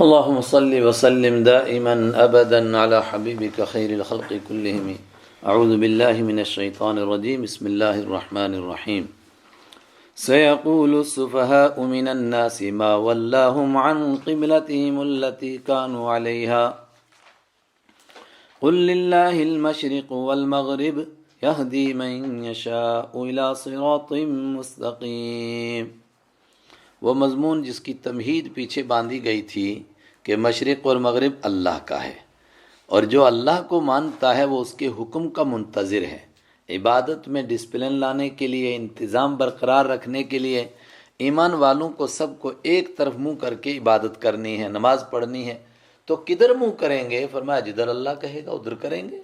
اللهم صل وسلم دائما ابدا على حبيبك خير الخلق كلهم. اعوذ بالله من الشيطان الرجيم. بسم الله الرحمن الرحيم. سيقول السفهاء من الناس ما ولاهم عن قبلتهم التي كانوا عليها قل لله المشرق والمغرب يهدي من يشاء الى صراط مستقيم. وہ مضمون جس کی تمہید پیچھے باندھی گئی تھی کہ مشرق اور مغرب اللہ کا ہے، اور جو اللہ کو مانتا ہے وہ اس کے حکم کا منتظر ہے. عبادت میں ڈسپلن لانے کے لیے، انتظام برقرار رکھنے کے لیے ایمان والوں کو سب کو ایک طرف منہ کر کے عبادت کرنی ہے، نماز پڑھنی ہے. تو کدھر منہ کریں گے؟ فرمایا جدھر اللہ کہے گا ادھر کریں گے.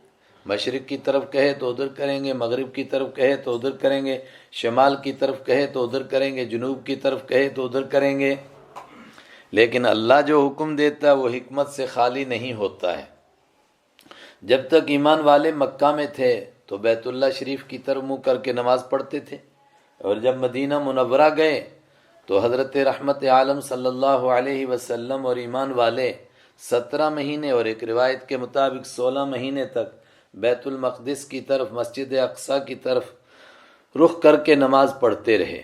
مشرق کی طرف کہے تو ادھر کریں گے، مغرب کی طرف کہے تو ادھر کریں گے، شمال کی طرف کہے تو ادھر کریں گے، جنوب کی طرف کہے تو ادھر کریں گے. لیکن اللہ جو حکم دیتا ہے وہ حکمت سے خالی نہیں ہوتا ہے. جب تک ایمان والے مکہ میں تھے تو بیت اللہ شریف کی طرف منہ کر کے نماز پڑھتے تھے، اور جب مدینہ منورہ گئے تو حضرت رحمت عالم صلی اللہ علیہ وسلم اور ایمان والے 17 مہینے اور ایک روایت کے مطابق 16 مہینے تک بیت المقدس کی طرف، مسجد اقصیٰ کی طرف رخ کر کے نماز پڑھتے رہے.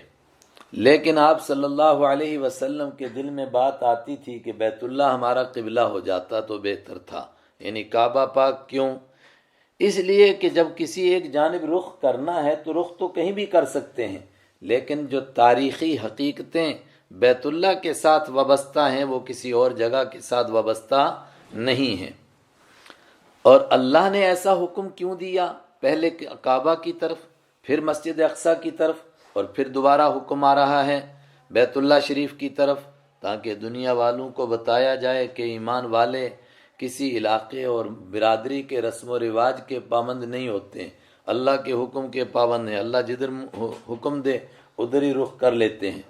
لیکن آپ صلی اللہ علیہ وسلم کے دل میں بات آتی تھی کہ بیت اللہ ہمارا قبلہ ہو جاتا تو بہتر تھا، یعنی کعبہ پاک. کیوں؟ اس لیے کہ جب کسی ایک جانب رخ کرنا ہے تو رخ تو کہیں بھی کر سکتے ہیں، لیکن جو تاریخی حقیقتیں بیت اللہ کے ساتھ وابستہ ہیں وہ کسی اور جگہ کے ساتھ وابستہ نہیں ہیں. اور اللہ نے ایسا حکم کیوں دیا؟ پہلے کعبہ کی طرف، پھر مسجد اقصیٰ کی طرف، اور پھر دوبارہ حکم آ رہا ہے بیت اللہ شریف کی طرف، تاکہ دنیا والوں کو بتایا جائے کہ ایمان والے کسی علاقے اور برادری کے رسم و رواج کے پابند نہیں ہوتے ہیں، اللہ کے حکم کے پابند ہیں. اللہ جدھر حکم دے ادھر ہی رخ کر لیتے ہیں.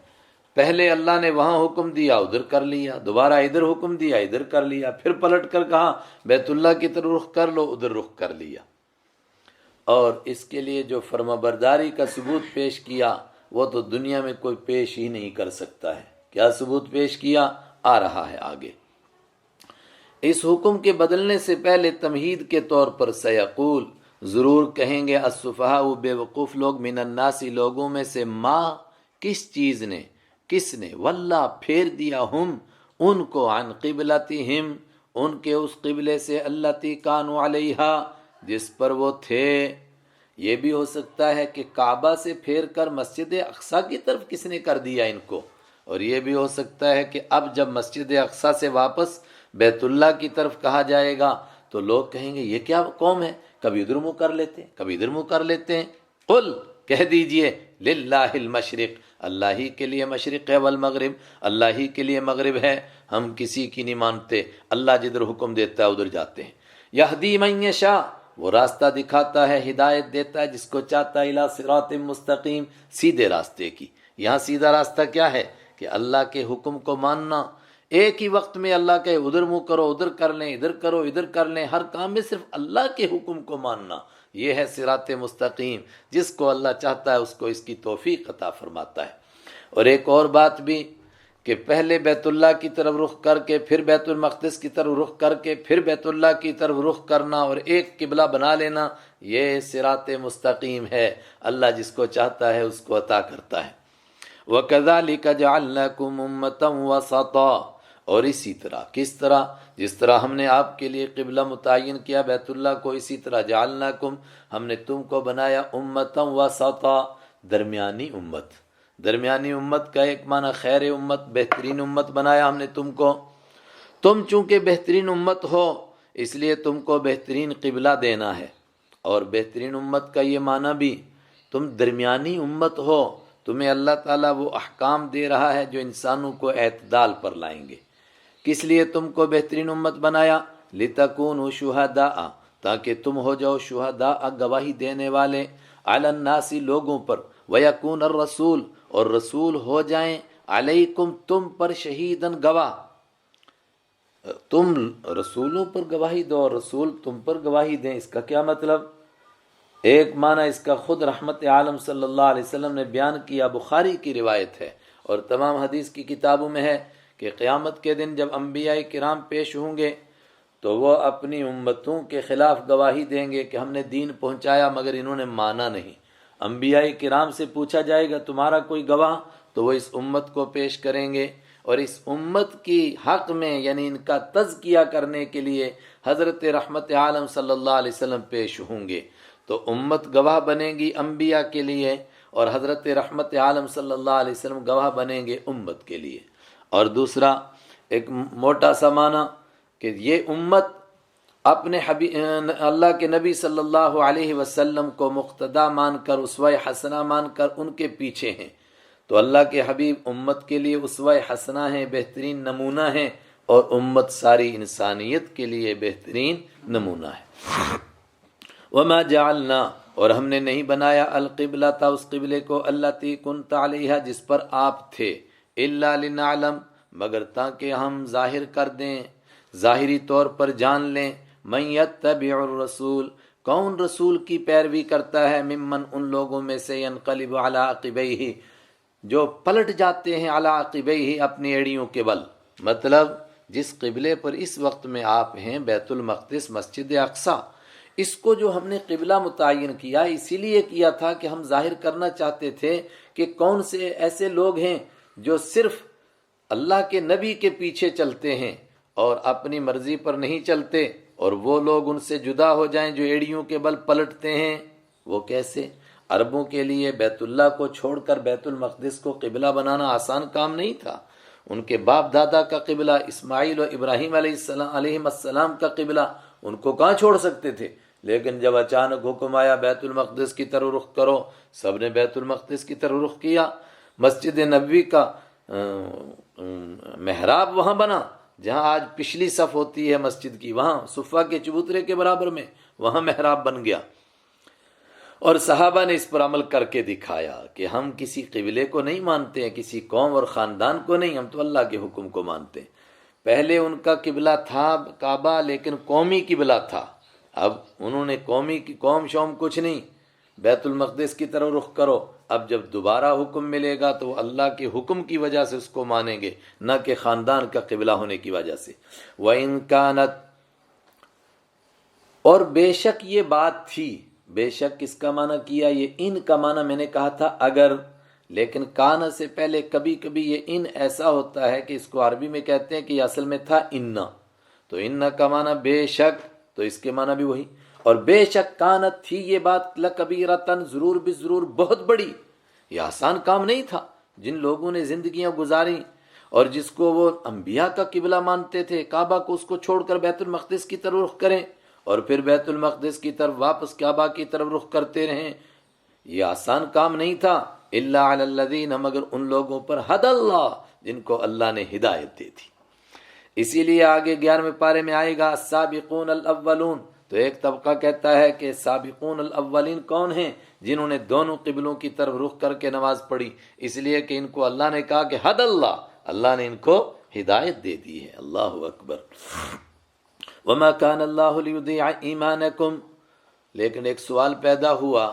پہلے اللہ نے وہاں حکم دیا ادھر کر لیا، دوبارہ ادھر حکم دیا ادھر کر لیا، پھر پلٹ کر کہا بیت اللہ کی طرف رخ کر لو، ادھر رخ کر لیا. اور اس کے لیے جو فرما برداری کا ثبوت پیش کیا وہ تو دنیا میں کوئی پیش ہی نہیں کر سکتا ہے. کیا ثبوت پیش کیا؟ آ رہا ہے آگے. اس حکم کے بدلنے سے پہلے تمہید کے طور پر سیقول، ضرور کہیں گے، السفہاء بے وقوف لوگ، من الناس لوگوں میں سے، ما کس چیز نے، کس نے، واللہ پھیر دیا، ہم ان کو، عن قبلتہم ان کے اس قبلے سے، التی کانوا علیہا جس پر وہ تھے. یہ بھی ہو سکتا ہے کہ کعبہ سے پھیر کر مسجد اقصیٰ کی طرف کس نے کر دیا ان کو، اور یہ بھی ہو سکتا ہے کہ اب جب مسجد اقصیٰ سے واپس بیت اللہ کی طرف کہا جائے گا تو لوگ کہیں گے یہ کیا قوم ہے، کبھی ادھر منہ کر لیتے ہیں کبھی ادھر منہ کر لیتے ہیں. قل کہہ دیجئے، للہ المشرق اللہ ہی کے لیے مشرق ہے، والمغرب اللہ ہی کے لیے مغرب ہے. ہم کسی کی نہیں مانتے، اللہ جدھر حکم دیتا ہے ادھر جاتے ہیں. یہدی من یشاء وہ راستہ دکھاتا ہے، ہدایت دیتا ہے جس کو چاہتا ہے، الی صراط مستقیم سیدھے راستے کی. یہاں سیدھا راستہ کیا ہے؟ کہ اللہ کے حکم کو ماننا. ایک ہی وقت میں اللہ کہے ادھر منہ کرو ادھر کر لیں، ادھر کرو ادھر کر لیں، ہر کام میں صرف اللہ کے حکم کو ماننا. یہ ہے صراط مستقیم. جس کو اللہ چاہتا ہے اس کو اس کی توفیق عطا فرماتا ہے. اور ایک اور بات بھی کہ پہلے بیت اللہ کی طرف رخ کر کے، پھر بیت المقدس کی طرف رخ کر کے، پھر بیت اللہ کی طرف رخ کرنا اور ایک قبلہ بنا لینا، یہ صراط مستقیم ہے. اللہ جس کو چاہتا ہے اس کو عطا کرتا ہے. وَكَذَلِكَ جَعَلْنَاكُمْ أُمَّةً وَسَطًا اور اسی طرح، کس طرح؟ جس طرح ہم نے آپ کے لیے قبلہ متعین کیا بیت اللہ کو، اسی طرح جعلناکم ہم نے تم کو بنایا امتا وسطا درمیانی امت. درمیانی امت کا ایک معنی خیر امت، بہترین امت بنایا ہم نے تم کو. تم چونکہ بہترین امت ہو اس لیے تم کو بہترین قبلہ دینا ہے. اور بہترین امت کا یہ معنی بھی تم درمیانی امت ہو، تمہیں اللہ تعالیٰ وہ احکام دے رہا ہے جو انسانوں کو اعتدال پر لائیں گے. کس لیے تم کو بہترین امت بنایا؟ لِتَكُونُوا شُهَدَاءَ تاکہ تم ہو جاؤ شہداء گواہی دینے والے، علی الناس لوگوں پر، وَيَكُونَ الرَّسُولُ اور رسول ہو جائیں، علیکم تم پر، شہیداً گواہ. تم رسولوں پر گواہی دو اور رسول تم پر گواہی دیں. اس کا کیا مطلب؟ ایک معنی اس کا خود رحمت عالم صلی اللہ علیہ وسلم نے بیان کیا، بخاری کی روایت ہے اور تمام حدیث کی کتابوں میں ہے کہ قیامت کے دن جب انبیاء کرام پیش ہوں گے تو وہ اپنی امتوں کے خلاف گواہی دیں گے کہ ہم نے دین پہنچایا مگر انہوں نے مانا نہیں۔ انبیاء کرام سے پوچھا جائے گا تمہارا کوئی گواہ، تو وہ اس امت کو پیش کریں گے، اور اس امت کی حق میں یعنی ان کا تزکیہ کرنے کے لیے حضرت رحمت عالم صلی اللہ علیہ وسلم پیش ہوں گے، تو امت گواہ بنے گی انبیاء کے لیے، اور حضرت رحمت عالم صلی اللہ علیہ وسلم گواہ بنیں گے امت کے لیے۔ اور دوسرا ایک موٹا سا معنی کہ یہ امت اپنے اللہ کے نبی صلی اللہ علیہ وسلم کو مقتدا مان کر، اسوہ حسنہ مان کر ان کے پیچھے ہیں، تو اللہ کے حبیب امت کے لیے اسوہ حسنہ ہیں، بہترین نمونہ ہیں، اور امت ساری انسانیت کے لیے بہترین نمونہ ہے۔ وما جعلنا، اور ہم نے نہیں بنایا القبلۃ، اس قبلے کو، التی کنت علیہا، جس پر آپ تھے، الا لنعلم، مگر تاکہ ہم ظاہر کر دیں، ظاہری طور پر جان لیں، من یتبع الرسول، کون رسول کی پیروی کرتا ہے، ممن، ان لوگوں میں سے، ینقلب علی عقبیہ، جو پلٹ جاتے ہیں علی عقبیہ، اپنی ایڑیوں کے بل۔ مطلب جس قبلے پر اس وقت میں آپ ہیں، بیت المقدس، مسجد اقصی، اس کو جو ہم نے قبلہ متعین کیا اسی لیے کیا تھا کہ ہم ظاہر کرنا چاہتے تھے کہ کون سے ایسے لوگ ہیں جو صرف اللہ کے نبی کے پیچھے چلتے ہیں اور اپنی مرضی پر نہیں چلتے، اور وہ لوگ ان سے جدا ہو جائیں جو ایڑیوں کے بل پلٹتے ہیں۔ وہ کیسے؟ عربوں کے لیے بیت اللہ کو چھوڑ کر بیت المقدس کو قبلہ بنانا آسان کام نہیں تھا۔ ان کے باپ دادا کا قبلہ، اسماعیل و ابراہیم علیہ السلام کا قبلہ، ان کو کہاں چھوڑ سکتے تھے؟ لیکن جب اچانک حکم آیا بیت المقدس کی طرف رخ کرو، سب نے بیت المقدس کی طرف رخ کیا۔ مسجد نبوی کا محراب وہاں بنا جہاں آج پچھلی صف ہوتی ہے مسجد کی، وہاں صفہ کے چبوترے کے برابر میں وہاں محراب بن گیا، اور صحابہ نے اس پر عمل کر کے دکھایا کہ ہم کسی قبلے کو نہیں مانتے ہیں، کسی قوم اور خاندان کو نہیں، ہم تو اللہ کے حکم کو مانتے ہیں۔ پہلے ان کا قبلہ تھا کعبہ، لیکن قومی قبلہ تھا، اب انہوں نے قوم شوم کچھ نہیں، بیت المقدس کی طرف رخ کرو۔ اب جب دوبارہ حکم ملے گا تو وہ اللہ کے حکم کی وجہ سے اس کو مانیں گے، نہ کہ خاندان کا قبلہ ہونے کی وجہ سے۔ وَإِن كَانَتْ، اور بے شک یہ بات تھی، بے شک کس کا معنی کیا؟ یہ ان کا معنی میں نے کہا تھا اگر، لیکن کانا سے پہلے کبھی کبھی یہ ان ایسا ہوتا ہے کہ اس کو عربی میں کہتے ہیں کہ یہ اصل میں تھا اننا، تو اننا کا معنی بے شک، تو اس کے معنی بھی وہی، اور بے شک کانت تھی یہ بات، لکبیرتن، ضرور بضرور بہت بڑی، یہ آسان کام نہیں تھا۔ جن لوگوں نے زندگیاں گزاری اور جس کو وہ انبیاء کا قبلہ مانتے تھے، کعبہ کو، اس کو چھوڑ کر بیت المقدس کی طرف رخ کریں، اور پھر بیت المقدس کی طرف واپس کعبہ کی طرف رخ کرتے رہیں، یہ آسان کام نہیں تھا۔ الا علی الذین، مگر ان لوگوں پر، ہدی اللہ، جن کو اللہ نے ہدایت دی تھی۔ اسی لیے آگے 11ویں پارے میں آئے گا السابقون الاولون، تو ایک طبقہ کہتا ہے کہ سابقون الاولین کون ہیں؟ جنہوں نے دونوں قبلوں کی طرف رخ کر کے نماز پڑھی، اس لیے کہ ان کو اللہ نے کہا کہ ہدی اللہ، اللہ نے ان کو ہدایت دے دی ہے۔ اللہ اکبر۔ وما کان اللہ لیضیع ایمانکم، لیکن ایک سوال پیدا ہوا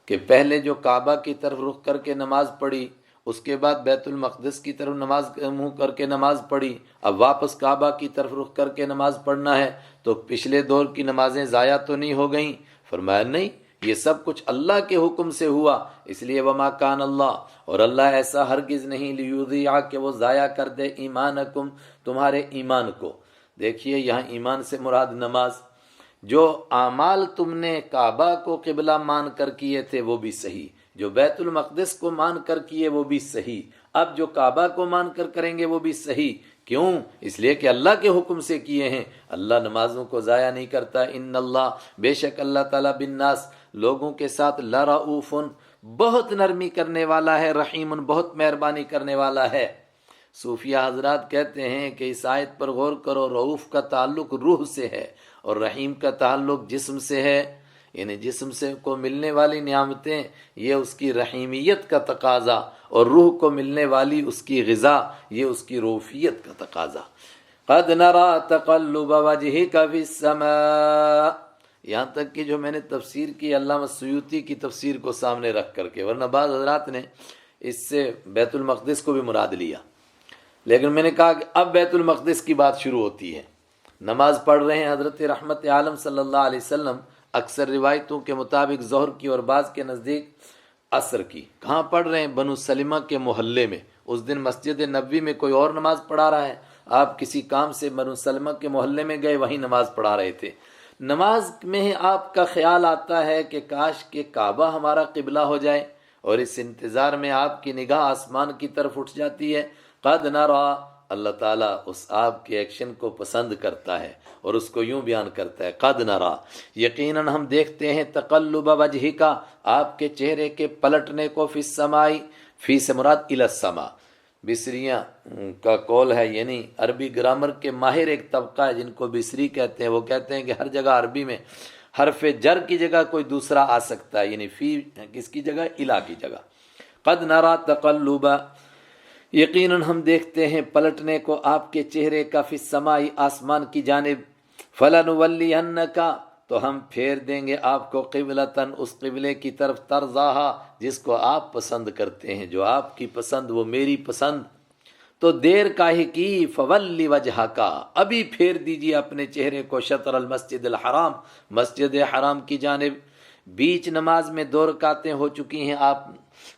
کہ پہلے جو کعبہ کی طرف رخ کر کے نماز پڑھی، اس کے بعد بیت المقدس کی طرف منہ کر کے نماز پڑھی، اب واپس کعبہ کی طرف رخ کر کے نماز پڑھنا ہے، تو پچھلے دور کی نمازیں ضائع تو نہیں ہو گئیں؟ فرمایا نہیں، یہ سب کچھ اللہ کے حکم سے ہوا، اس لیے وما کان اللہ، اور اللہ ایسا ہرگز نہیں، لیضیع، کہ وہ ضائع کر دے، ایمانکم، تمہارے ایمان کو۔ دیکھیے یہاں ایمان سے مراد نماز، جو اعمال تم نے کعبہ کو قبلہ مان کر کیے تھے وہ بھی صحیح، جو بیت المقدس کو مان کر کیے وہ بھی صحیح، اب جو کعبہ کو مان کر کریں گے وہ بھی صحیح۔ کیوں؟ اس لیے کہ اللہ کے حکم سے کیے ہیں، اللہ نمازوں کو ضائع نہیں کرتا۔ ان اللہ، بے شک اللہ تعالیٰ، بالناس، لوگوں کے ساتھ، لرؤوف، بہت نرمی کرنے والا ہے، رحیم، بہت مہربانی کرنے والا ہے۔ صوفیہ حضرات کہتے ہیں کہ اس آیت پر غور کرو، رؤوف کا تعلق روح سے ہے اور رحیم کا تعلق جسم سے ہے، یعنی جسم سے کو ملنے والی نعمتیں یہ اس کی رحیمیت کا تقاضا، اور روح کو ملنے والی اس کی غذا یہ اس کی روفیت کا تقاضا۔ قد نرى تقلب وجهك في السماء، یہاں تک کہ جو میں نے تفسیر کی علامہ سیوطی کی تفسیر کو سامنے رکھ کر کے، ورنہ بعض حضرات نے اس سے بیت المقدس کو بھی مراد لیا۔ لیکن میں نے کہا کہ اب بیت المقدس کی بات شروع ہوتی ہے. نماز پڑھ رہے ہیں حضرت رحمت عالم صلی اللہ علیہ وسلم، اکثر روایتوں کے مطابق ظہر کی اور بعض کے نزدیک عصر کی. کہاں پڑھ رہے ہیں؟ بنو سلمہ کے محلے میں. اس دن مسجد نبوی میں کوئی اور نماز پڑھا رہا ہے، آپ کسی کام سے بنو سلمہ کے محلے میں گئے، وہیں نماز پڑھا رہے تھے. نماز میں آپ کا خیال آتا ہے کہ کاش کہ کعبہ ہمارا قبلہ ہو جائے، اور اس انتظار میں آپ کی نگاہ آسمان کی طرف اٹھ جاتی ہے. قد نرا، اللہ تعالیٰ اس آپ کے ایکشن کو پسند کرتا ہے اور اس کو یوں بیان کرتا ہے، قد نرا، یقیناً ہم دیکھتے ہیں، تقلب وجہ کا، آپ کے چہرے کے پلٹنے کو، فی السماء، فی سے مراد الی السماء. بصریاں کا قول ہے، یعنی عربی گرامر کے ماہر ایک طبقہ ہے جن کو بصری کہتے ہیں. وہ کہتے ہیں کہ ہر جگہ عربی میں حرف جر کی جگہ کوئی دوسرا آ سکتا ہے، یعنی فی کس کی جگہ؟ الا کی جگہ. قد نرا تقلب، یقیناً ہم دیکھتے ہیں پلٹنے کو آپ کے چہرے کا، فی السماء، آسمان کی جانب. فلنولینک، تو ہم پھیر دیں گے آپ کو، قبلتاً، اس قبلے کی طرف، ترضاہا، جس کو آپ پسند کرتے ہیں، جو آپ کی پسند وہ میری پسند. تو دیر کاہے کی؟ فولی وجہ کا، ابھی پھیر دیجیے اپنے چہرے کو، شطر المسجد الحرام، مسجد حرام کی جانب. بیچ نماز میں 2 رکعتیں ہو چکی ہیں، آپ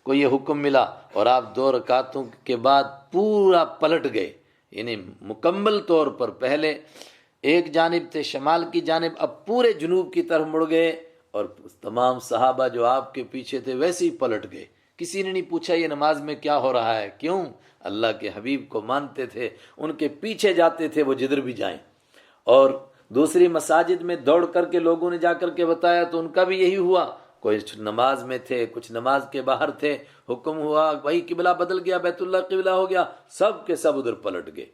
کو یہ حکم ملا اور آپ 2 رکعتوں کے بعد پورا پلٹ گئے، یعنی مکمل طور پر. پہلے ایک جانب تھے شمال کی جانب، اب پورے جنوب کی طرف مڑ گئے، اور تمام صحابہ جو آپ کے پیچھے تھے ویسے ہی پلٹ گئے. کسی نے نہیں پوچھا یہ نماز میں کیا ہو رہا ہے. کیوں؟ اللہ کے حبیب کو مانتے تھے، ان کے پیچھے جاتے تھے، وہ جدھر بھی جائیں. اور دوسری مساجد میں دوڑ کر کے لوگوں نے جا کر کے بتایا تو ان کا بھی یہی ہوا. کوئی نماز میں تھے، کچھ نماز کے باہر تھے، حکم ہوا، وہی قبلہ بدل گیا، بیت اللہ قبلہ ہو گیا، سب کے سب ادھر پلٹ گئے.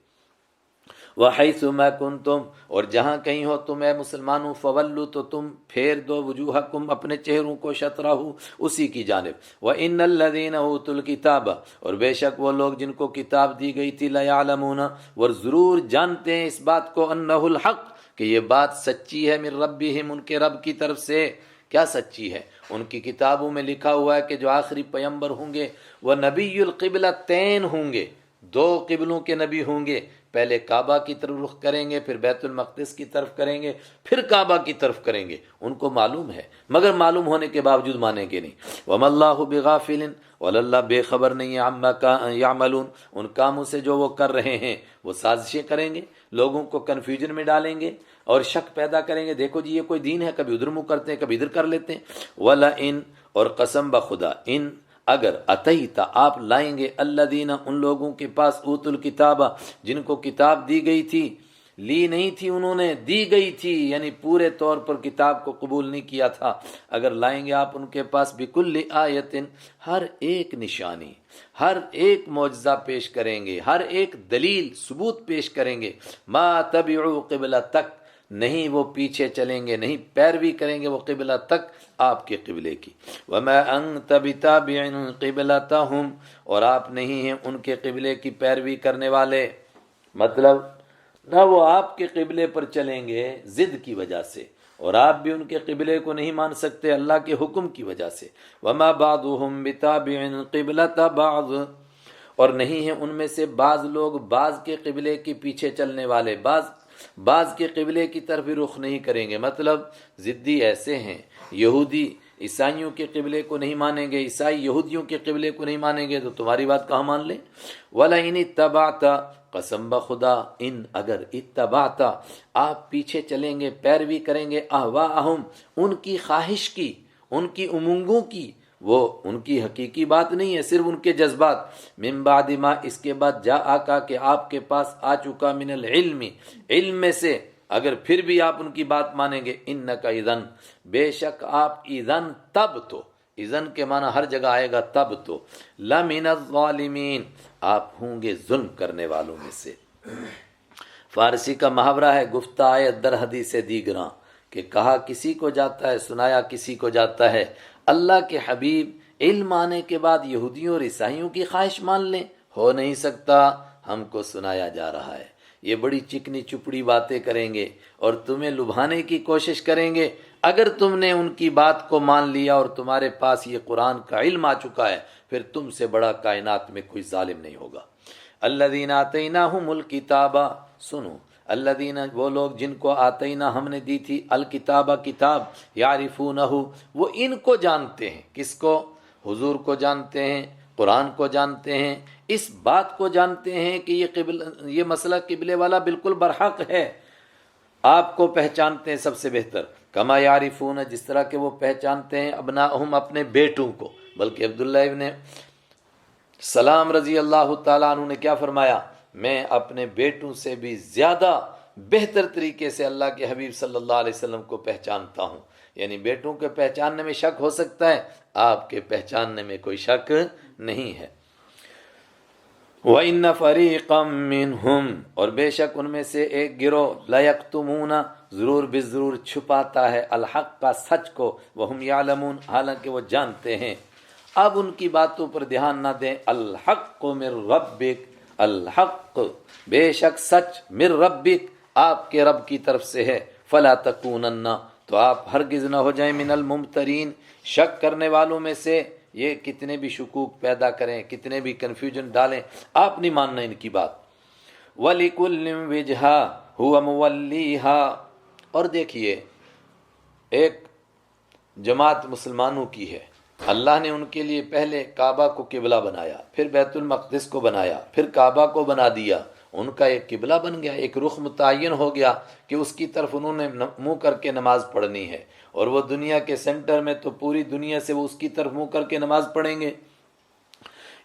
وحیث ما کنتم، اور جہاں کہیں ہو تم اے مسلمانوں، فولو، تو تم پھیر دو، وجوہکم، اپنے چہروں کو، شطرہ، اسی کی جانب. وان الذین اوتوا الکتاب، اور بے شک وہ لوگ جن کو کتاب دی گئی تھی، لیعلمون، اور ضرور جانتے ہیں اس بات کو، انہ الحق، کہ یہ بات سچی ہے، من ربہم، ان کے رب کی طرف سے. کیا سچی ہے؟ ان کی کتابوں میں لکھا ہوا ہے کہ جو آخری پیمبر ہوں گے وہ نبی القبلتین ہوں گے، 2 قبلوں کے نبی ہوں گے. پہلے کعبہ کی طرف رخ کریں گے، پھر بیت المقدس کی طرف کریں گے، پھر کعبہ کی طرف کریں گے. ان کو معلوم ہے، مگر معلوم ہونے کے باوجود مانیں گے نہیں. وما اللہ بغافل، اور اللہ بے خبر نہیں ہے، عما یعملون، ان کاموں سے جو وہ کر رہے ہیں. وہ سازشیں کریں گے، لوگوں کو کنفیوژن میں ڈالیں گے اور شک پیدا کریں گے، دیکھو جی یہ کوئی دین ہے، کبھی ادھر منہ کرتے ہیں، کبھی ادھر کر لیتے ہیں. وَلَئِن، اور قسم بخدا، ان، اگر اتیتا، آپ لائیں گے، الذین، ان لوگوں کے پاس، اوت الکتاب، جن کو کتاب دی گئی تھی، لی نہیں تھی انہوں نے، دی گئی تھی، یعنی پورے طور پر کتاب کو قبول نہیں کیا تھا. اگر لائیں گے آپ ان کے پاس، بکل آیت، ہر ایک نشانی، ہر ایک معجزہ پیش کریں گے، ہر ایک دلیل ثبوت پیش کریں گے، ما تبعوا قبلتک، نہیں وہ پیچھے چلیں گے، نہیں پیروی کریں گے وہ قبلہ تک، آپ کے قبلے کی. وما انت بتابع قبلتہم، اور آپ نہیں ہیں ان کے قبلے کی پیروی کرنے والے. مطلب نہ وہ آپ کے قبلے پر چلیں گے ضد کی وجہ سے، اور آپ بھی ان کے قبلے کو نہیں مان سکتے اللہ کے حکم کی وجہ سے. وما بعضهم بتابع قبلۃ بعض، اور نہیں ہیں ان میں سے بعض لوگ بعض کے قبلے کے پیچھے چلنے والے، بعض کے قبلے کی طرف بھی رخ نہیں کریں گے. مطلب ضدی ایسے ہیں، یہودی عیسائیوں کے قبلے کو نہیں مانیں گے، عیسائی یہودیوں کے قبلے کو نہیں مانیں گے، تو تمہاری بات کہاں مان لیں. وَلَئِنِ اتَّبَعْتَ، قسم بخدا، ان، اگر، اتبعت، آپ پیچھے چلیں گے، پیروی کریں گے، اہواءہم، ان کی خواہش کی، ان کی امنگوں کی، وہ ان کی حقیقی بات نہیں ہے، صرف ان کے جذبات. من بعد ما، اس کے بعد، جا آکا، کہ آپ کے پاس آ چکا، من العلم، علم میں سے، اگر پھر بھی آپ ان کی بات مانیں گے، انکا اذن، بے شک آپ، اذن، تب تو، اذن کے معنی ہر جگہ آئے گا، تب تو، لمن الظالمین، آپ ہوں گے ظلم کرنے والوں میں سے. فارسی کا محاورہ ہے، گفتہ آیت در حدیث دیگراں، کہ کہا کسی کو جاتا ہے، سنایا کسی کو جاتا ہے. اللہ کے حبیب علم آنے کے بعد یہودیوں اور عیسائیوں کی خواہش مان لیں، ہو نہیں سکتا. ہم کو سنایا جا رہا ہے، یہ بڑی چکنی چپڑی باتیں کریں گے اور تمہیں لبھانے کی کوشش کریں گے. اگر تم نے ان کی بات کو مان لیا اور تمہارے پاس یہ قرآن کا علم آ چکا ہے، پھر تم سے بڑا کائنات میں کوئی ظالم نہیں ہوگا. الذین آتیناہم الکتابہ، سنو، الذین وہ لوگ جن کو آتینا ہم نے دی تھی الکتابہ کتاب، یعرفونہ وہ ان کو جانتے ہیں، کس کو؟ حضور کو جانتے ہیں، قرآن کو جانتے ہیں، اس بات کو جانتے ہیں کہ یہ مسئلہ قبلے والا بالکل برحق ہے، آپ کو پہچانتے ہیں سب سے بہتر، کما یعرفون جس طرح کہ وہ پہچانتے ہیں ابناءہم اپنے بیٹوں کو۔ بلکہ عبداللہ ابن سلام رضی اللہ تعالیٰ عنہ نے کیا فرمایا؟ میں اپنے بیٹوں سے بھی زیادہ بہتر طریقے سے اللہ کے حبیب صلی اللہ علیہ وسلم کو پہچانتا ہوں۔ یعنی بیٹوں کے پہچاننے میں شک ہو سکتا ہے، آپ کے پہچاننے میں کوئی شک نہیں ہے۔ وَإِنَّ فَرِيقًا مِّنْهُمْ اور بے شک ان میں سے ایک گروہ لَيَكْتُمُونَ ضرور بضرور چھپاتا ہے الحق کا سچ کو، وَهُمْ يَعْلَمُونَ حالانکہ وہ جانتے ہیں۔ اب ان کی باتوں پر دھیان نہ دیں۔ الحق من ربک، الحق بے شک سچ، من ربک آپ کے رب کی طرف سے ہے، فلا تکونن تو آپ ہرگز نہ ہو جائیں من الممترین شک کرنے والوں میں سے۔ یہ کتنے بھی شکوک پیدا کریں، کتنے بھی کنفیوژن ڈالیں، آپ نہیں ماننا ان کی بات۔ وَلِكُلٍّ وِجْهَةٌ هُوَ مُوَلِّيهَا اور دیکھیے ایک جماعت مسلمانوں کی ہے، اللہ نے ان کے لیے پہلے کعبہ کو قبلہ بنایا، پھر بیت المقدس کو بنایا، پھر کعبہ کو بنا دیا، ان کا ایک قبلہ بن گیا، ایک رخ متعین ہو گیا کہ اس کی طرف انہوں نے منہ کر کے نماز پڑھنی ہے، اور وہ دنیا کے سینٹر میں تو پوری دنیا سے وہ اس کی طرف منہ کر کے نماز پڑھیں گے۔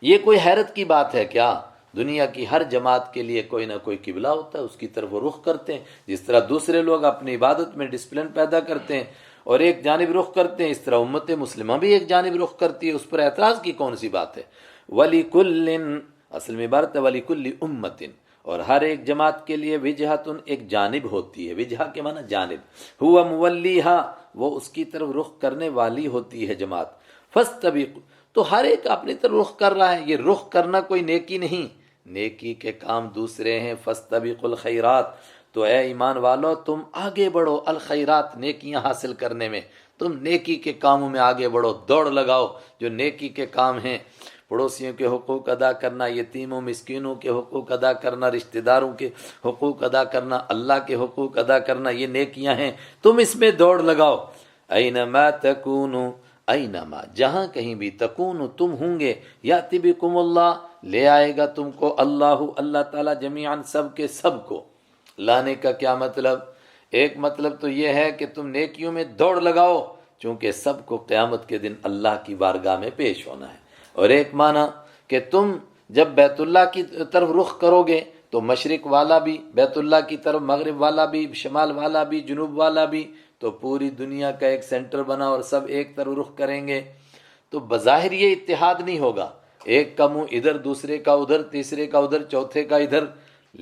یہ کوئی حیرت کی بات ہے کیا؟ دنیا کی ہر جماعت کے لیے کوئی نہ کوئی قبلہ ہوتا ہے، اس کی طرف وہ رخ کرتے ہیں، جس طرح دوسرے لوگ اپنی عبادت میں ڈسپلن پیدا کرتے ہیں اور ایک جانب رخ کرتے ہیں، اس طرح امت مسلمہ بھی ایک جانب رخ کرتی ہے، اس پر اعتراض کی کون سی بات ہے؟ وَلِكُلٍّ اصل میں عبارت ہے وَلِكُلِّ أُمَّةٍ اور ہر ایک جماعت کے لیے وجہتن ایک جانب ہوتی ہے، وجہ کے معنی جانب، ہوا مولیہا وہ اس کی طرف رخ کرنے والی ہوتی ہے جماعت، فاستبقوا تو ہر ایک اپنی طرف رخ کر رہا ہے، یہ رخ کرنا کوئی نیکی نہیں، نیکی کے کام دوسرے ہیں، فاستبقوا الخیرات تو اے ایمان والو تم آگے بڑھو، الخیرات نیکیاں حاصل کرنے میں، تم نیکی کے کاموں میں آگے بڑھو، دوڑ لگاؤ جو نیکی کے کام ہیں، پڑوسیوں کے حقوق ادا کرنا، یتیموں مسکینوں کے حقوق ادا کرنا، رشتہ داروں کے حقوق ادا کرنا، اللہ کے حقوق ادا کرنا، یہ نیکیاں ہیں، تم اس میں دوڑ لگاؤ۔ اینما تکونوا اینما جہاں کہیں بھی تکونوا تم ہوں گے، یاتی بکم اللہ لے آئے گا تم کو اللہ تعالیٰ جمیعاً سب کے سب کو۔ لانے کا کیا مطلب؟ ایک مطلب تو یہ ہے کہ تم نیکیوں میں دوڑ لگاؤ چونکہ سب کو قیامت کے دن اللہ کی بارگاہ میں پیش ہونا ہے، اور ایک معنی کہ تم جب بیت اللہ کی طرف رخ کرو گے تو مشرق والا بھی بیت اللہ کی طرف، مغرب والا بھی، شمال والا بھی، جنوب والا بھی، تو پوری دنیا کا ایک سینٹر بنا اور سب ایک طرف رخ کریں گے، تو بظاہر یہ اتحاد نہیں ہوگا، ایک کا منہ ادھر، دوسرے کا ادھر، تیسرے کا ادھر، چوتھے کا ادھر،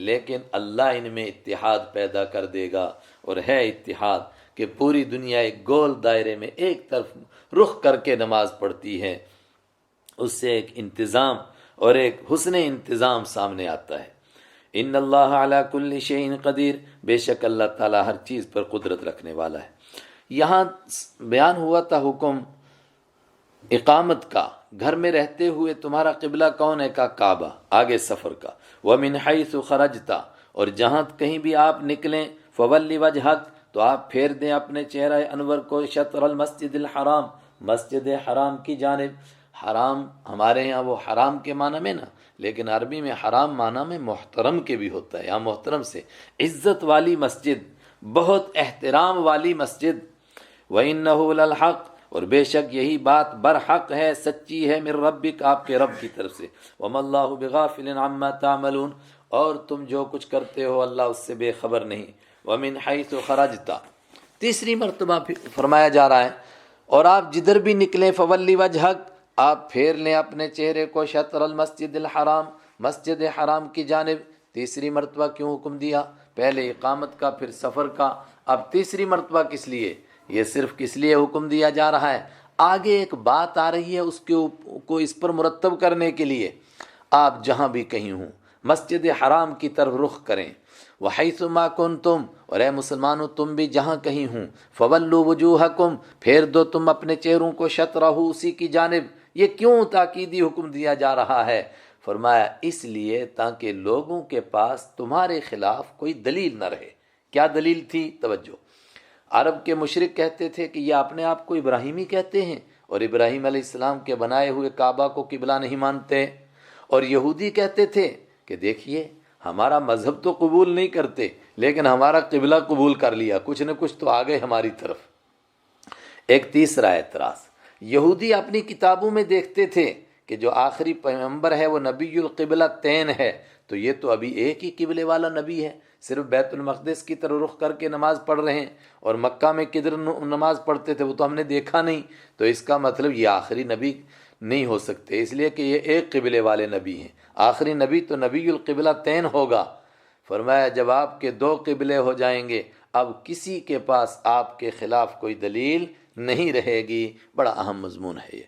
لیکن اللہ ان میں اتحاد پیدا کر دے گا، اور ہے اتحاد کہ پوری دنیا ایک گول دائرے میں ایک طرف رخ کر کے نماز پڑھتی ہے، اس سے ایک انتظام اور ایک حسن انتظام سامنے آتا ہے۔ ان اللہ علی کل شیء قدیر بے شک اللہ تعالیٰ ہر چیز پر قدرت رکھنے والا ہے۔ یہاں بیان ہوا تھا حکم اقامت کا، گھر میں رہتے ہوئے تمہارا قبلہ کون ہے کا کعبہ، آگے سفر کا، وَمِنْ حَيْثُ خَرَجْتَ اور جہاں کہیں بھی آپ نکلیں، فَوَلِّ وَجْهَكَ تو آپ پھیر دیں اپنے چہرہ انور کو، شطر المسجد الحرام مسجد حرام کی جانب۔ حرام ہمارے ہاں وہ حرام کے معنی میں نا، لیکن عربی میں حرام معنی میں محترم کے بھی ہوتا ہے، یہاں محترم سے عزت والی مسجد، بہت احترام والی مسجد۔ وَإِنَّهُ لَلْحَقُ اور بے شک یہی بات برحق ہے، سچی ہے، من ربک آپ کے رب کی طرف سے، وَمَا اللَّهُ بِغَافِلٍ عَمَّا تَعْمَلُونَ اور تم جو کچھ کرتے ہو اللہ اس سے بے خبر نہیں۔ وَمِنْ حَيْثُ خَرَجْتَ تیسری مرتبہ فرمایا جا رہا ہے، اور آپ جدھر بھی نکلیں، فَوَلِّ وَجْهَكَ آپ پھیر لیں اپنے چہرے کو، شطر المسجد الحرام مسجد حرام کی جانب۔ تیسری مرتبہ کیوں حکم دیا؟ پہلے اقامت کا، پھر سفر کا، اب تیسری مرتبہ کس لیے؟ یہ صرف کس لیے حکم دیا جا رہا ہے؟ آگے ایک بات آ رہی ہے اس کو اس پر مرتب کرنے کے لیے۔ آپ جہاں بھی کہیں ہوں مسجد حرام کی طرف رخ کریں، وَحَيْثُ مَا كُنْتُمْ اور اے مسلمانوں تم بھی جہاں کہیں ہوں، فَوَلُّوا وُجُوهَكُمْ پھیر دو تم اپنے چہروں کو، شطرہ اسی کی جانب۔ یہ کیوں تاکیدی حکم دیا جا رہا ہے؟ فرمایا اس لیے تاکہ لوگوں کے پاس تمہارے خلاف کوئی دلیل نہ رہے۔ کیا دلیل تھی؟ توجہ، عرب کے مشرک کہتے تھے کہ یہ اپنے آپ کو ابراہیمی کہتے ہیں اور ابراہیم علیہ السلام کے بنائے ہوئے کعبہ کو قبلہ نہیں مانتے، اور یہودی کہتے تھے کہ دیکھیے ہمارا مذہب تو قبول نہیں کرتے لیکن ہمارا قبلہ قبول کر لیا، کچھ نہ کچھ تو آ گئے ہماری طرف۔ ایک تیسرا اعتراض، یہودی اپنی کتابوں میں دیکھتے تھے کہ جو آخری پیغمبر ہے وہ نبی القبلہ تین ہے، تو یہ تو ابھی ایک ہی قبلے والا نبی ہے، صرف بیت المقدس کی طرف رخ کر کے نماز پڑھ رہے ہیں، اور مکہ میں کدھر نماز پڑھتے تھے وہ تو ہم نے دیکھا نہیں، تو اس کا مطلب یہ آخری نبی نہیں ہو سکتے، اس لیے کہ یہ ایک قبلے والے نبی ہیں، آخری نبی تو نبی القبلہ تین ہوگا۔ فرمایا جب آپ کے دو قبلے ہو جائیں گے اب کسی کے پاس آپ کے خلاف کوئی دلیل نہیں رہے گی۔ بڑا اہم مضمون ہے یہ۔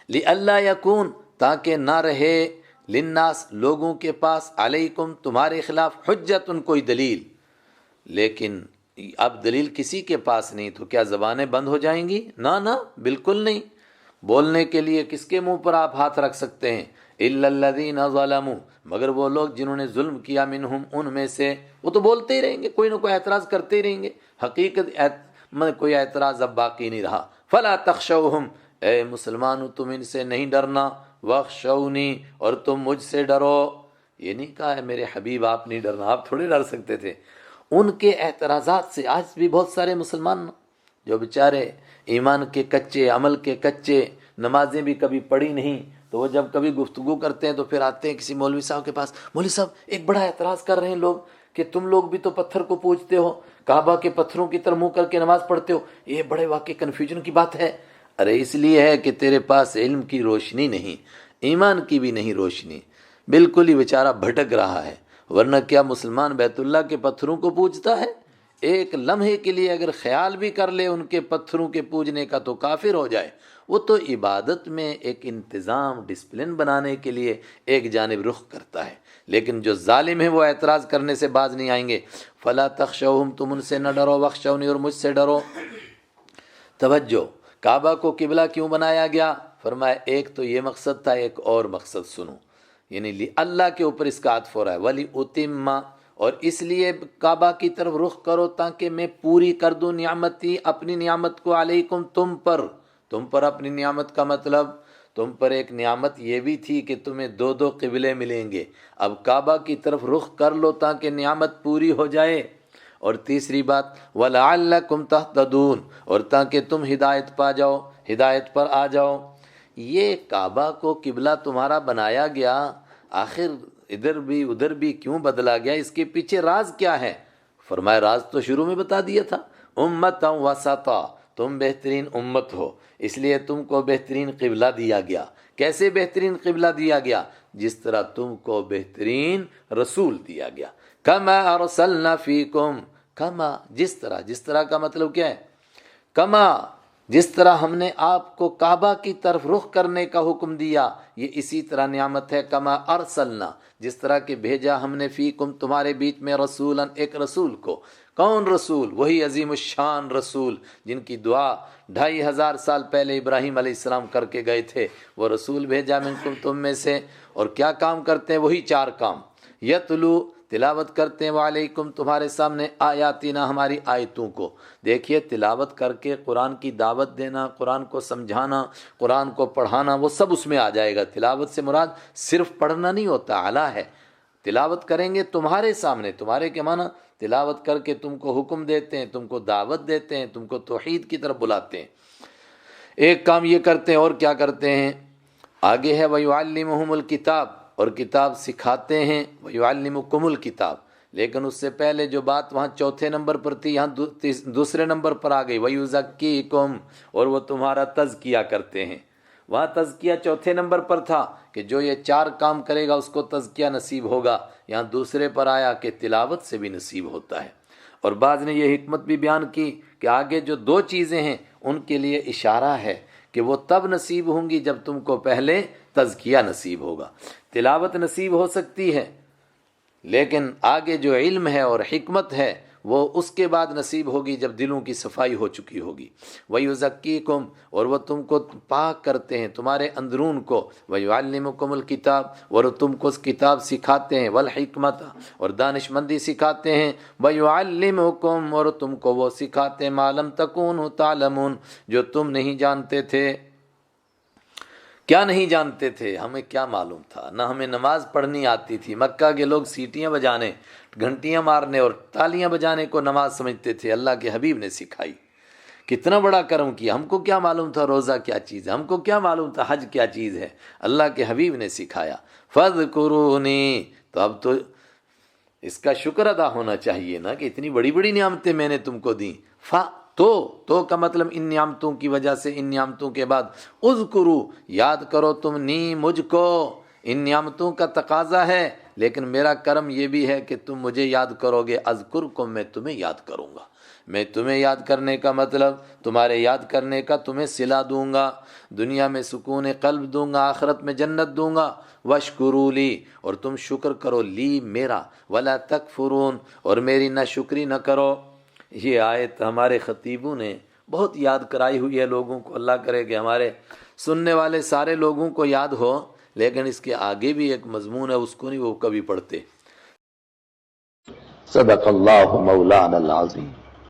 لِأَلَّا يَكُونَ، تاکہ نہ رہے، للناس لوگوں کے پاس، علیکم تمہارے خلاف، حجتن کوئی دلیل۔ لیکن اب دلیل کسی کے پاس نہیں تو کیا زبانیں بند ہو جائیں گی؟ نہ بالکل نہیں۔ بولنے کے لیے کس کے منہ پر آپ ہاتھ رکھ سکتے ہیں؟ الا الذین ظلموا، مگر وہ لوگ جنہوں نے ظلم کیا، منہم ان میں سے، وہ تو بولتے ہی رہیں گے، کوئی نہ کوئی اعتراض کرتے ہی رہیں گے، حقیقت میں کوئی اعتراض اب باقی نہیں رہا۔ فلا تخشوہم، اے مسلمانوں تم ان سے نہیں ڈرنا، واخشونی، اور تم مجھ سے ڈرو۔ یہ نہیں کہا ہے میرے حبیب آپ نہیں ڈرنا، آپ تھوڑے ڈر سکتے تھے۔ ان کے اعتراضات سے آج بھی بہت سارے مسلمان جو بیچارے ایمان کے کچے، عمل کے کچے، نمازیں بھی کبھی پڑھی نہیں، تو وہ جب کبھی گفتگو کرتے ہیں تو پھر آتے ہیں کسی مولوی صاحب کے پاس، مولوی صاحب ایک بڑا اعتراض کر رہے ہیں لوگ کہ تم لوگ بھی تو پتھر کو پوجتے ہو، کعبہ کے پتھروں کی طرف منہ کر کے نماز پڑھتے ہو، یہ بڑے واقعی کنفیوژن کی بات ہے۔ ارے اس لیے ہے کہ تیرے پاس علم کی روشنی نہیں، ایمان کی بھی نہیں روشنی، بالکل ہی بیچارہ بھٹک رہا ہے۔ ورنہ کیا مسلمان بیت اللہ کے پتھروں کو پوجتا ہے؟ ایک لمحے کے لیے اگر خیال بھی کر لے ان کے پتھروں کے پوجنے کا تو کافر ہو جائے۔ وہ تو عبادت میں ایک انتظام، ڈسپلن بنانے کے لیے ایک جانب رخ کرتا ہے، لیکن جو ظالم ہے وہ اعتراض کرنے سے باز نہیں آئیں گے۔ فلا تخشوہم، تم ان سے نہ ڈرو، واخشونی، اور مجھ سے ڈرو۔ توجہ، کعبہ کو قبلہ کیوں بنایا گیا؟ فرمایا ایک تو یہ مقصد تھا، ایک اور مقصد سنو، یعنی اللہ کے اوپر اس کا عطف ہو رہا ہے، ولی اتم، اور اس لیے کعبہ کی طرف رخ کرو تاکہ میں پوری کر دوں نعمتی، اپنی نعمت کو، علیکم تم پر اپنی نعمت کا مطلب تم پر ایک نعمت یہ بھی تھی کہ تمہیں دو دو قبلے ملیں گے، اب کعبہ کی طرف رخ کر لو تاکہ نعمت پوری ہو جائے۔ اور تیسری بات وَلَعَلَّكُمْ تَهْتَدُونَ، اور تاکہ تم ہدایت پا جاؤ، ہدایت پر آ جاؤ۔ یہ کعبہ کو قبلہ تمہارا بنایا گیا، آخر ادھر بھی ادھر بھی کیوں بدلا گیا؟ اس کے پیچھے راز کیا ہے؟ فرمایا راز تو شروع میں بتا دیا تھا، امتا وسطا، تم بہترین امت ہو، اس لیے تم کو بہترین قبلہ دیا گیا۔ کیسے بہترین قبلہ دیا گیا؟ جس طرح تم کو بہترین رسول دیا گیا۔ کما ارسلنا فیکم، کما جس طرح کا مطلب کیا ہے؟ کما جس طرح ہم نے آپ کو کعبہ کی طرف رخ کرنے کا حکم دیا، یہ اسی طرح نعمت ہے۔ کما ارسلنا، جس طرح کہ بھیجا ہم نے، فیکم تمہارے بیچ میں، رسولا ایک رسول کو۔ کون رسول؟ وہی عظیم الشان رسول جن کی دعا 2500 سال پہلے ابراہیم علیہ السلام کر کے گئے تھے، وہ رسول بھیجا منکم تم میں سے۔ اور کیا کام کرتے ہیں؟ وہی 4 کام، یتلو تلاوت کرتے ہیں، وعلیکم تمہارے سامنے، آیاتنا ہماری آیتوں کو۔ دیکھیے تلاوت کر کے قرآن کی دعوت دینا، قرآن کو سمجھانا، قرآن کو پڑھانا، وہ سب اس میں آ جائے گا۔ تلاوت سے مراد صرف پڑھنا نہیں ہوتا، اعلیٰ ہے۔ تلاوت کریں گے تمہارے سامنے، تمہارے کے معنی تلاوت کر کے تم کو حکم دیتے ہیں، تم کو دعوت دیتے ہیں، تم کو توحید کی طرف بلاتے ہیں۔ ایک کام یہ کرتے ہیں، اور کیا کرتے ہیں؟ آگے ہے وَيُعَلِّمُهُمُ الْكِتَابَ، اور کتاب سکھاتے ہیں، وَيُعَلِّمُكُمُ الْكِتَابَ، لیکن اس سے پہلے جو بات وہاں چوتھے نمبر پر تھی یہاں دوسرے نمبر پر آ گئی، وَيُزَكِّيكُمْ، اور وہ تمہارا تزکیہ کرتے ہیں۔ وہاں تزکیہ چوتھے نمبر پر تھا کہ جو یہ 4 کام کرے گا اس کو تزکیہ نصیب ہوگا، یہاں دوسرے پر آیا کہ تلاوت سے بھی نصیب ہوتا ہے۔ اور بعض نے یہ حکمت بھی بیان کی کہ آگے جو 2 چیزیں ہیں ان کے لیے اشارہ ہے کہ وہ تب نصیب ہوں گی جب تم کو پہلے تزکیہ نصیب ہوگا۔ تلاوت نصیب ہو سکتی ہے لیکن آگے جو علم ہے اور حکمت ہے وہ اس کے بعد نصیب ہوگی جب دلوں کی صفائی ہو چکی ہوگی۔ وَيُزَكِّيكُمْ، اور وہ تم کو پاک کرتے ہیں تمہارے اندرون کو، وَيُعَلِّمُكُمُ الْكِتَابَ، اور تم کو کتاب سکھاتے ہیں، وَالْحِكْمَةَ، اور دانش مندی سکھاتے ہیں، وَيُعَلِّمُكُمْ، اور تم کو وہ سکھاتے ہیں مَا لَمْ تَكُونُوا تَعْلَمُونَ، جو تم نہیں جانتے تھے۔ کیا نہیں جانتے تھے؟ ہمیں کیا معلوم تھا؟ نہ ہمیں نماز پڑھنی آتی تھی، مکہ کے لوگ سیٹیاں بجانے، گھنٹیاں مارنے اور تالیاں بجانے کو نماز سمجھتے تھے، اللہ کے حبیب نے سکھائی۔ کتنا بڑا کرم کیا، ہم کو کیا معلوم تھا روزہ کیا چیز ہے، ہم کو کیا معلوم تھا حج کیا چیز ہے، اللہ کے حبیب نے سکھایا۔ فَاذْكُرُونِي، تو اب تو اس کا شکر ادا ہونا چاہیے نا کہ اتنی بڑی بڑی نعمتیں میں نے تم کو دیں۔ تو کا مطلب ان نعمتوں کی وجہ سے، ان نعمتوں کے بعد اذکرو، یاد کرو تم نی مجھ کو، ان نعمتوں کا تقاضا ہے، لیکن میرا کرم یہ بھی ہے کہ تم مجھے یاد کرو گے، اذکرکم، میں تمہیں یاد کروں گا۔ میں تمہیں یاد کرنے کا مطلب تمہارے یاد کرنے کا تمہیں صلہ دوں گا، دنیا میں سکون قلب دوں گا، آخرت میں جنت دوں گا۔ واشکروا لی، اور تم شکر کرو، لی میرا، ولا تکفرون، اور میری نہ شکری نہ کرو۔ یہ آیت ہمارے خطیبوں نے بہت یاد کرائی ہوئی ہے لوگوں کو، اللہ کرے کہ ہمارے سننے والے سارے لوگوں کو یاد ہو، لیکن اس کے آگے بھی ایک مضمون ہے، اس کو نہیں وہ کبھی پڑھتے۔ صدق اللہ مولانا العظیم۔